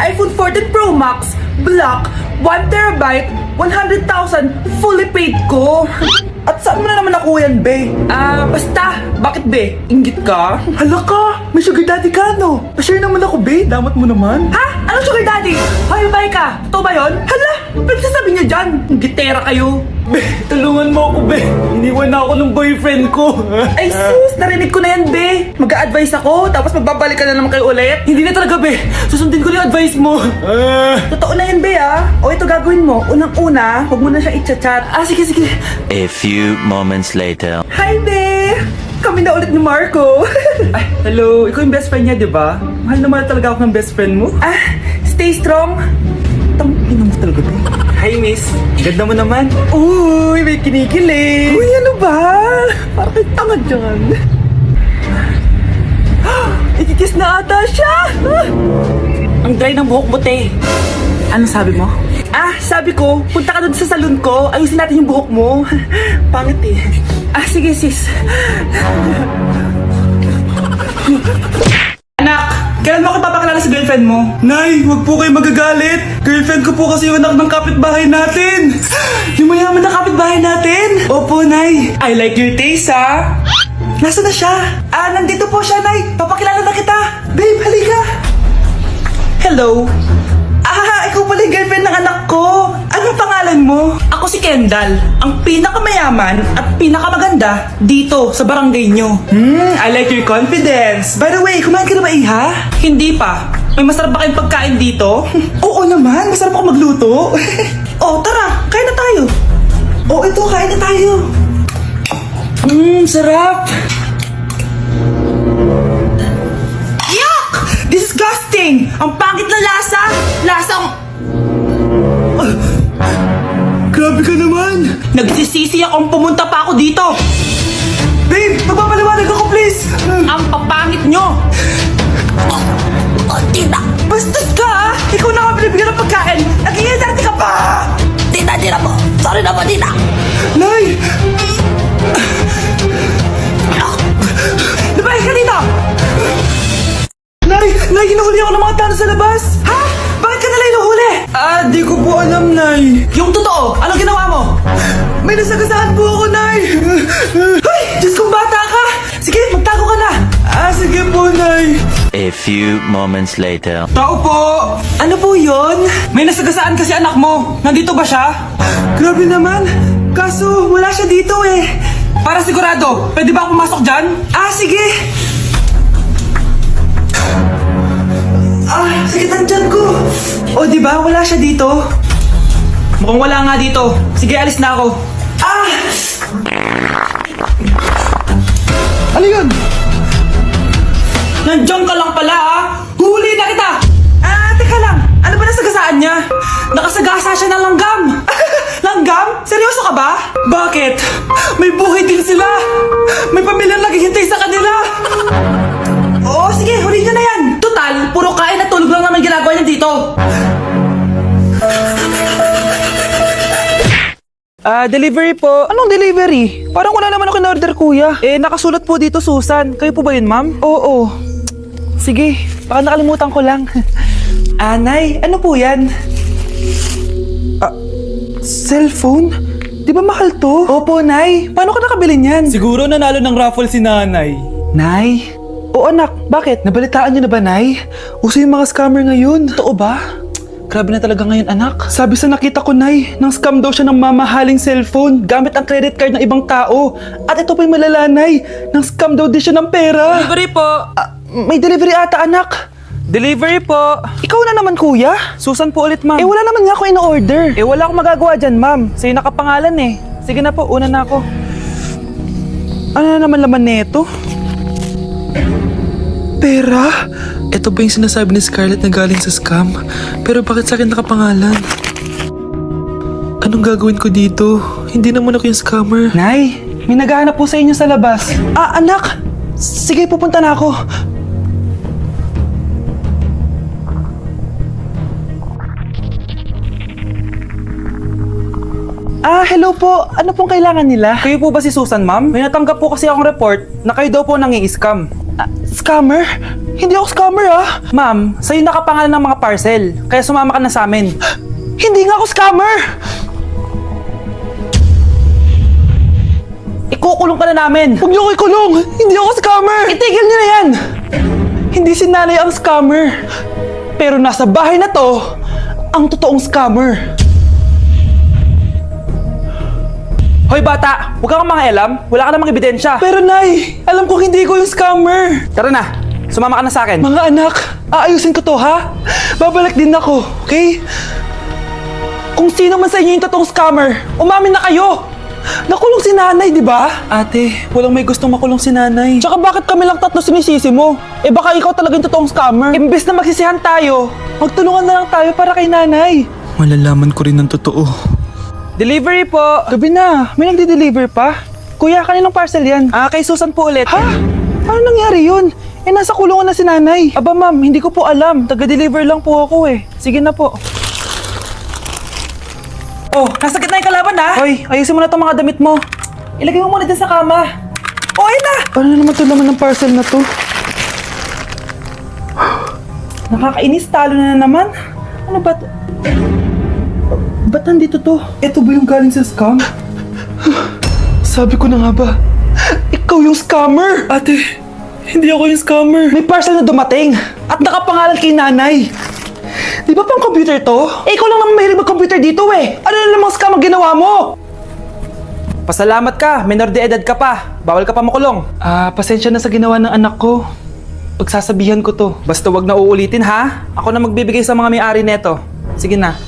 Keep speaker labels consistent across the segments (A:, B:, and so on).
A: iPhone 14 Pro Max, black, 1TB, 100,000, fully paid ko. At saan mo na naman nakuha yan, be? Basta. Bakit, be? Inggit ka? Hala ka! May sugar daddy ka, no? Pa-share naman ako, be. Damat mo naman. Ha? Anong sugar daddy? Hoy, babae ka. Totoo ba yun? Hala! Ba't sasabi niyo dyan? Gitera kayo. Be, tulungan mo ako, be. Iniwan na ako ng boyfriend ko. Ay, sus! Narinig ko na yan, be. Mag-a-advise ako, tapos magbabalik ka na naman kayo ulit. Hindi na talaga, be. Susundin ko na yung advice mo. Totoo na yan, be, ah. O, ito gagawin mo. Unang-una, huwag mo na siya i-chat. Sige, sige.
B: A few moments later.
A: Hi, be! Kami na ulit ni Marco. Ay, hello. Ikaw yung best friend niya, di ba? Mahal na mahal talaga ako ng best friend mo. Stay strong. Ina mo talaga, be. Hi, miss. Ganda mo naman. Uy, may kinikilig. Uy, ano ba? Parang may tanga dyan. Ikikiss na ata siya. Ang dry ng buhok mo, te. Anong sabi mo? Sabi ko, punta ka doon sa salon ko. Ayusin natin yung buhok mo. Pangit eh. Sige sis. Anak, kailan mo ako papakilala sa girlfriend mo? Nay, wag po kayo magagalit. Girlfriend ko po kasi yung anak ng kapitbahay natin. Yung mayaman na kapitbahay natin. Opo, Nay. I like your taste, ha? Nasaan na siya? Nandito po siya, Nay. Papakilala na kita. Babe, halika. Hello. Ikaw pala yung girlfriend ng anak ko. Anong pangalan mo? Ako si Kendall, ang pinakamayaman at pinakamaganda dito sa barangay nyo. I like your confidence. By the way, kumain ka na ba, Iha? Hindi pa. May masarap ba kayong pagkain dito? Oo naman, masarap ako magluto. Tara, kain na tayo. Ito, kain na tayo. Sarap. Yuck! Disgusting! Ang pangit na lasa! Lasang... Grabe ka naman! Nagsisisi akong pumunta pa ako dito! Babe! Magpapaliwanag ako, please! Ang papangit nyo! Tita! Bastos ka, ha? Ikaw na nga binibigyan ng pagkain! Nag-iinarte ka pa! Tita po! Sorry na po, tita! Nay! Lumayas ka dito! Nay, hinuhuli ako ng mga tao sa labas! Ha? Bakit ka nila hinuhuli? Di ko po alam, Nay. Yung totoo, anong ginawa mo? May nasagasaan po ako, Nay. Ay, Diyos kong bata ka! Sige, magtago ka na. Sige po, Nay.
B: A few moments later.
A: Tao po! Ano po yun? May nasagasaan kasi anak mo. Nandito ba siya? Grabe naman. Kaso, wala siya dito eh. Para sigurado, pwede ba ako pumasok dyan? Sige. Sakit ang tiyan ko. Di ba? Wala siya dito. Mukhang wala nga dito. Sige, alis na ako. Ano yun? Nandiyan ka lang pala, ha? Huli na kita! Teka lang. Ano ba nasagasaan niya? Nakasagasa siya ng langgam. Langgam? Seryoso ka ba? Bakit? May buhay din sila. May pamilyang naghihintay sa kanila. Sige, huli niyo na yan. Total, puro kain at tulog lang naman ginagawa niya dito. Delivery po. Anong delivery? Parang wala naman ako in-order, kuya. Nakasulat po dito, Susan. Kayo po ba yun, ma'am? Oo. Sige, baka nakalimutan ko lang. Nay, ano po yan? Cellphone? Di ba mahal to? Opo, Nay. Paano ka nakabili niyan? Siguro nanalo ng raffle si nanay. Nay? Oo, anak. Bakit? Nabalitaan niyo na ba, Nay? Uso yung mga scammer ngayon. Totoo ba? Grabe na talaga ngayon, anak. Sabi sa nakita ko, Nay, nang scam daw siya ng mamahaling cellphone gamit ang credit card ng ibang tao. At ito pa yung malala, Nay. Nang scam daw din siya ng pera. Delivery po. May delivery ata, anak. Delivery po. Ikaw na naman, kuya. Susan po ulit, ma'am. Wala naman nga ako in-order. Wala akong magagawa dyan, ma'am. Sa'yo nakapangalan eh. Sige na po, una na ako. Ano na naman laman neto? Pera? Ito ba yung sinasabi ni Scarlett na galing sa scam? Pero bakit sa akin nakapangalan? Anong gagawin ko dito? Hindi naman ako yung scammer. Nay, may naghahanap po sa inyo sa labas. Anak! Sige, pupunta na ako. Hello po. Ano pong kailangan nila? Kayo po ba si Susan, ma'am? May natanggap po kasi akong report na kayo daw po nangi-scam. Scammer? Hindi ako scammer ah. Ma'am, sa'yo nakapangalan ng mga parcel. Kaya sumama ka na sa amin. Hindi nga ako scammer! Ikukulong ka na namin. Huwag niyo ko ikulong! Hindi ako scammer! Itigil niyo na yan! Hindi si nanay ang scammer. Pero nasa bahay na to, ang totoong scammer. Hoy bata, huwag kang mangialam. Wala ka namang ebidensya. Pero nay, alam ko hindi ko yung scammer. Tara na, sumama ka na sa akin. Mga anak, aayusin ko to ha? Babalik din ako, okay? Kung sino man sa inyo yung totoong scammer, umamin na kayo! Nakulong si nanay, di ba? Ate, walang may gustong makulong si nanay. Tsaka bakit kami lang tatlo sinisisi mo? Eh baka ikaw talaga yung totoong scammer. Imbes na magsisihan tayo, magtulungan na lang tayo para kay nanay. Malalaman ko rin ng totoo. Delivery po! Gabi na, may nagde-deliver pa? Kuya, kaninong parcel yan? Kay Susan po ulit. Ha? Ano nangyari yun? Eh nasa kulungan na si nanay. Aba ma'am, hindi ko po alam. Taga-deliver lang po ako eh. Sige na po. Oh, nasa gitna yung kalaban ha? Hoy, ayusin mo na itong mga damit mo. Ilagay mo muna dyan sa kama. Oh, ayun na! Paano naman ito laman ng parcel na to? Nakakainis, talo na naman. Ano ba ito? Ba't nandito to? Ito ba yung galing sa scam? Sabi ko na nga ba, ikaw yung scammer! Ate, hindi ako yung scammer. May parcel na dumating at nakapangalan kay nanay. Di ba pang computer to? Eh, ikaw lang naman mahilig mag-computer dito eh. Ano na namang scam ang ginawa mo? Pasalamat ka, minor de edad ka pa. Bawal ka pa makulong. Pasensya na sa ginawa ng anak ko. Pagsasabihan ko to. Basta wag na uulitin ha. Ako na magbibigay sa mga may-ari neto. Sige na.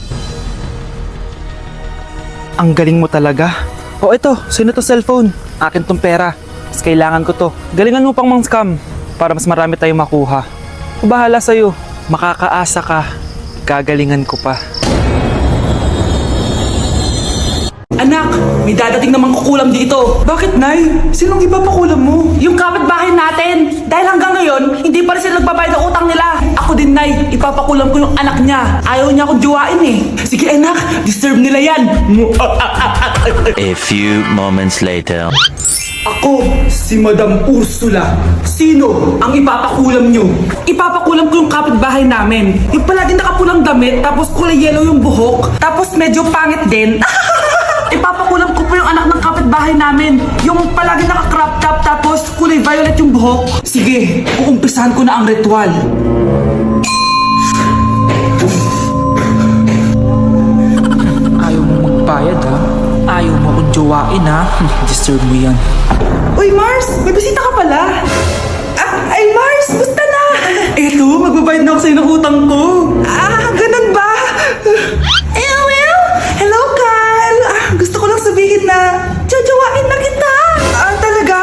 A: Ang galing mo talaga. O ito, sino to cellphone? Akin tong pera. Mas kailangan ko to. Galingan mo pang mang-scam para mas marami tayong makuha. O bahala sa'yo. Makakaasa ka. Gagalingan ko pa. Anak, may dadating namang kukulam dito. Bakit, Nay? Sinong iba pakulam mo? Yung kapitbahay natin. Dahil hanggang ngayon, hindi pa rin sila nagbabayad ng utang nila. Ako din, Nay. Ipapakulam ko yung anak niya. Ayaw niya akong juwain eh. Sige, anak. Disturb nila yan.
B: A few moments later.
A: Ako, si Madam Ursula. Sino ang ipapakulam nyo? Ipapakulam ko yung kapitbahay namin. Yung palagi nakapulang damit, tapos kulay yellow yung buhok, tapos medyo pangit din. Ipapakulam ko po yung anak ng kapitbahay namin. Yung palagi naka-crop top, tapos kulay violet yung buhok. Sige, uumpisahan ko na ang ritual. Ayaw mo magbayad ha? Ayaw mo akong jowain ha? Disturb mo yan. Uy Mars, may bisita ka pala. Ay Mars, gusto na? Eto, magbabayad na ako sa'yo ng utang ko. Ganun ba? Well, hello Kyle. Gusto ko lang sabihin na jojowain na kita. Talaga?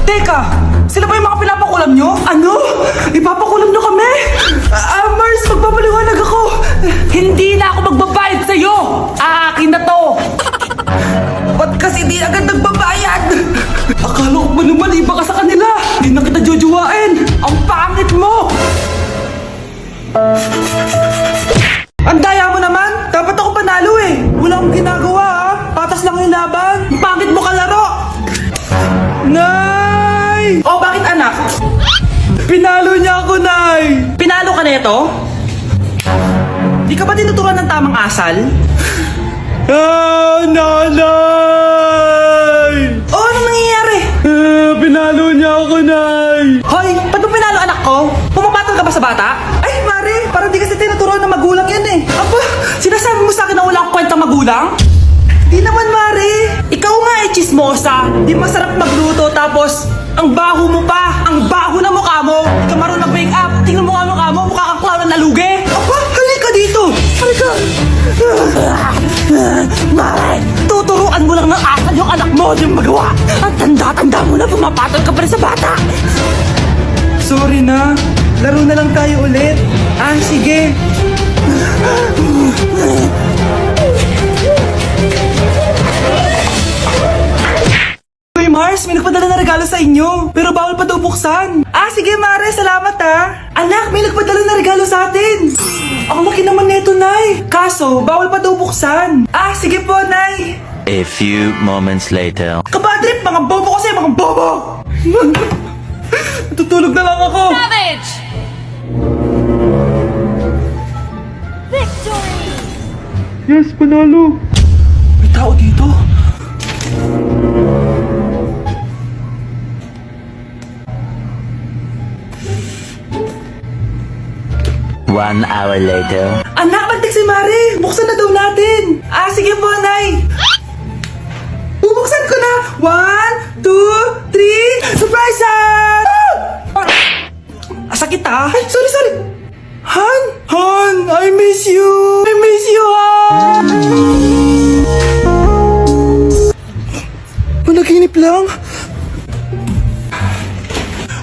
A: Teka, sila ba yung mga pinapakulam nyo? Ano? Ipapakulam nyo kami? Mars, magpapaliwanag ako. Hindi na ako magbabayad sa'yo. Akin na to. Ba't kasi di agad nagbabayad? Akala ko ba naman iba ka sa kanila? Hindi na kita jojowain. Ang pangit mo. Ang daya mo naman. Dapat ako panalo eh. Wala akong ginagawa ha. Patas lang yung laban. Ang pangit mo kalaro. Nay! Oh, bakit anak? Pinalo niya ako, Nay! Pinalo ka na ito? Di ka ba tinuturuan ng tamang asal? Nanay! Oh, anong nangyayari? Pinalo niya ako, Nay! Hoy, ba't mo pinalo anak ko? Pumapatol ka ba sa bata? Ay, Mare, parang di kasi tinuturuan ng magulang yan eh. Aba, sinasabi mo sa akin na wala akong kwentang magulang? Di naman, Mare. Ikaw nga eh, chismosa. Di masarap magluto tapos ang baho mo pa. Ang baho na mukha mo. Di ka marunong make up. Tingnan mo nga mukha mo. Mukha kang clown na nalugi. Aba, halika dito. Halika. Mare, tuturuan mo lang ng asal yung anak mo. Di magawa. Ang tanda-tanda mo na pumapatol ka pa rin sa bata. Sorry na. Laro na lang tayo ulit. Sige. Uy Mars, may nagpadala na regalo sa inyo. Pero bawal pa daw buksan. Sige Mare, salamat Anak, may nagpadala na regalo sa atin. Ang laki naman neto, Nay. Kaso, bawal pa daw buksan. Sige po, Nay.
B: A few moments later.
A: Kabadrip, mga bobo kasi, mga bobo. Tutulog na lang ako.
C: Savage! Victory!
A: Yes, panalo. May tao dito.
B: One hour later.
A: Anak, magtik si Mari. Buksan na daw natin. Sige po, Nay. Bubuksan ko na. 1, 2, 3. Surprise! Sakit Ay, sorry. Han, I miss you. Han. Managinip lang.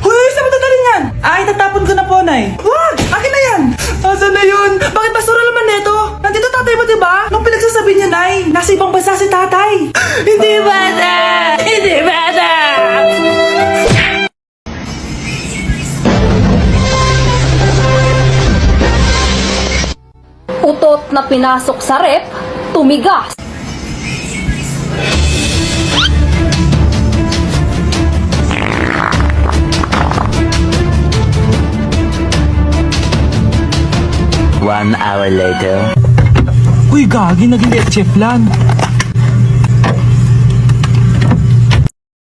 A: Hoy, saan mo dadalhin yan? Tatapon ko na po, Nay. Wag! Akin na yan! Asan na yun? Bakit basura naman neto? Nandito tatay mo, diba? Nung pinagsasabi niya, Nay, nasa ibang bansa si tatay. Hindi bata! Hindi bata!
C: Utot na pinasok sa rep, tumigas.
B: One hour later.
A: Uy, gagi, naging chef lan.